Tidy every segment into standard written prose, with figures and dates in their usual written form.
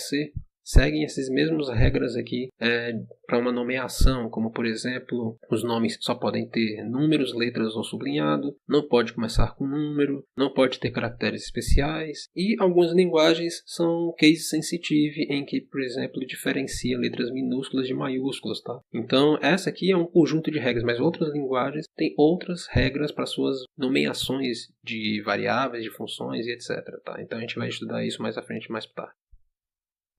C seguem essas mesmas regras aqui para uma nomeação, como por exemplo, os nomes só podem ter números, letras ou sublinhado, não pode começar com número, não pode ter caracteres especiais, e algumas linguagens são case sensitive, em que, por exemplo, diferencia letras minúsculas de maiúsculas, tá? Então, essa aqui é um conjunto de regras, mas outras linguagens têm outras regras para suas nomeações de variáveis, de funções e etc, tá? Então, a gente vai estudar isso mais à frente, mais tarde.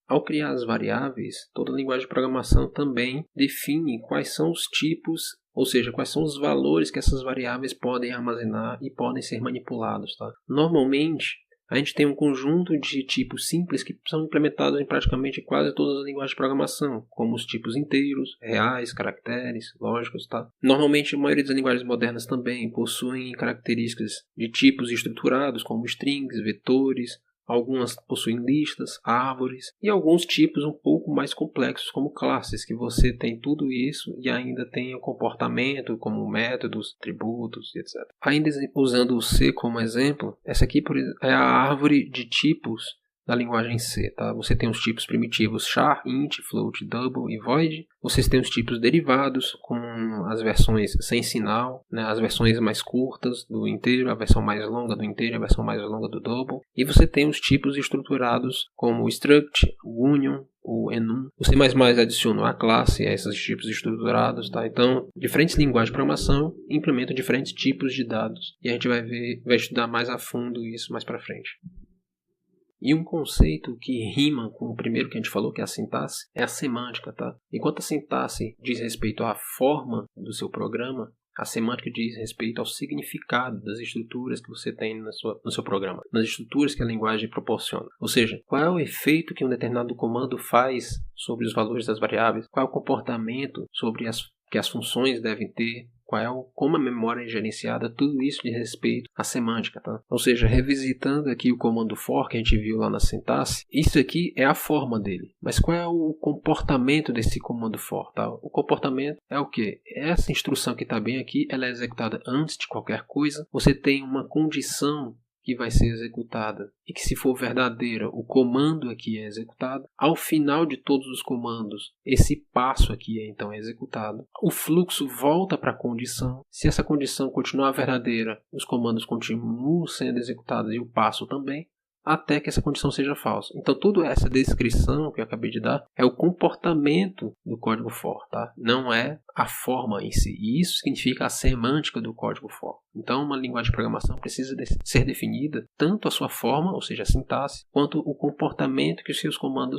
Ao criar as variáveis, toda linguagem de programação também define quais são os tipos, ou seja, quais são os valores que essas variáveis podem armazenar e podem ser manipulados, tá? Normalmente, a gente tem um conjunto de tipos simples que são implementados em praticamente quase todas as linguagens de programação, como os tipos inteiros, reais, caracteres, lógicos, tá? Normalmente, a maioria das linguagens modernas também possuem características de tipos estruturados, como strings, vetores. Algumas possuem listas, árvores e alguns tipos um pouco mais complexos como classes, que você tem tudo isso e ainda tem o comportamento como métodos, tributos e etc. Ainda usando o C como exemplo, essa aqui é a árvore de tipos da linguagem C, tá? Você tem os tipos primitivos char, int, float, double e void. Vocês têm os tipos derivados com as versões sem sinal, né? As versões mais curtas do inteiro, a versão mais longa do inteiro, a versão mais longa do double. E você tem os tipos estruturados como o struct, o union, o enum. O C++ adiciona a classe a esses tipos estruturados, tá? Então, diferentes linguagens de programação implementam diferentes tipos de dados. E a gente vai estudar mais a fundo isso mais para frente. E um conceito que rima com o primeiro que a gente falou, que é a sintaxe, é a semântica, tá? Enquanto a sintaxe diz respeito à forma do seu programa, a semântica diz respeito ao significado das estruturas que você tem no seu programa, nas estruturas que a linguagem proporciona. Ou seja, qual é o efeito que um determinado comando faz sobre os valores das variáveis, qual é o comportamento sobre que as funções devem ter, como a memória é gerenciada, tudo isso diz respeito à semântica, tá? Ou seja, revisitando aqui o comando for que a gente viu lá na sintaxe, isso aqui é a forma dele. Mas qual é o comportamento desse comando for, tá? O comportamento é o quê? Essa instrução que está bem aqui, ela é executada antes de qualquer coisa. Você tem uma condição que vai ser executada e que, se for verdadeira, o comando aqui é executado. Ao final de todos os comandos, esse passo aqui é então executado. O fluxo volta para a condição. Se essa condição continuar verdadeira, os comandos continuam sendo executados e o passo também, até que essa condição seja falsa. Então, toda essa descrição que eu acabei de dar é o comportamento do código for, tá? Não é a forma em si. E isso significa a semântica do código for. Então, uma linguagem de programação precisa ser definida tanto a sua forma, ou seja, a sintaxe, quanto o comportamento que os seus comandos